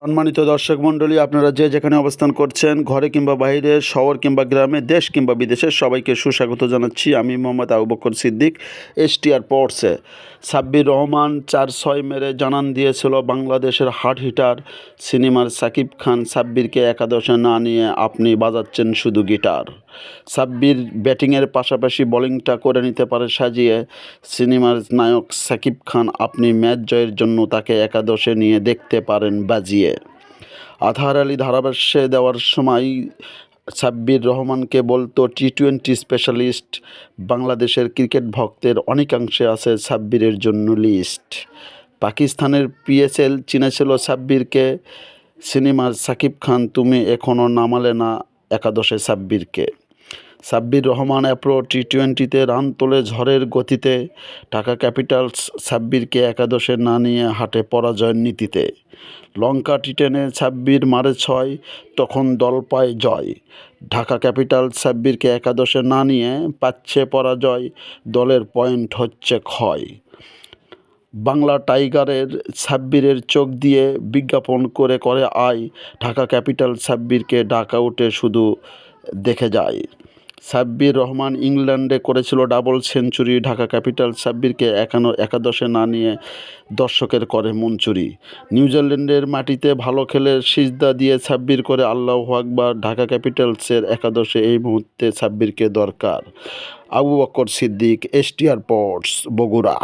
সম্মানিত দর্শক মণ্ডলী, আপনারা যে যেখানে অবস্থান করছেন, ঘরে কিংবা বাইরে, শহর কিংবা গ্রামে, দেশ কিংবা বিদেশে, সবাইকে সুস্বাগত জানাচ্ছি। আমি মোহাম্মদ আবু বকর সিদ্দিক। এশটিআর স্পোর্টসে সাব্বির রহমান 4-6 মেরে জানান দিয়েছিল বাংলাদেশের হার্ড হিটার সিনেমার সাকিব খান সাব্বিরকে একাদশে না নিয়ে আপনি বাজাচ্ছেন শুধু গিটার। সাব্বির ব্যাটিংয়ের পাশাপাশি বোলিংটা করে নিতে পারে সাজিয়ে। সিনেমার নায়ক সাকিব খান, আপনি ম্যাচ জয়ের জন্য তাকে একাদশে নিয়ে দেখতে পারেন বাজিয়ে। আজহার আলী ধারাভাষ্যে দেওয়ার সময় সাব্বির রহমানকে বলতো, টি-20 স্পেশালিস্ট বাংলাদেশের ক্রিকেট ভক্তের অনেকাংশে আছে সাব্বিরের জন্য লিস্ট। পাকিস্তানের পিএসএল চিনেছিল সাব্বিরকে। সিনেমার সাকিব খান, তুমি এখনও নামালে না একাদশে সাব্বিরকে। সাব্বির রহমান অ্যাপ্রো টি-20তে রান তোলে ঝড়ের গতিতে। ঢাকা ক্যাপিটালস সাব্বিরকে একাদশে না নিয়ে হাঁটে পরাজয়ের নীতিতে। লঙ্কা টি-10-এ সাব্বির মারে 6, তখন দল পায় জয়। ঢাকা ক্যাপিটালস সাব্বিরকে একাদশে না নিয়ে পাচ্ছে পরাজয়, দলের পয়েন্ট হচ্ছে ক্ষয়। বাংলা টাইগারের সাব্বিরের চোখ দিয়ে বিজ্ঞাপন করে করে আয়। ঢাকা ক্যাপিটাল সাব্বিরকে ডাকআউটে শুধু দেখে যায়। সাব্বির রহমান ইংল্যান্ডে করেছিল ডাবল সেঞ্চুরি। ঢাকা ক্যাপিটাল সাব্বিরকে একাদশে না নিয়ে দর্শকের করে মনচুরি। নিউজিল্যান্ডের মাটিতে ভালো খেলে সিজদা দিয়ে সাব্বির করে আল্লাহু আকবার। ঢাকা ক্যাপিটালসের একাদশে এই মুহূর্তে সাব্বিরকে দরকার। আবু বকর সিদ্দিক, এশটিআর স্পোর্টস, বগুড়া।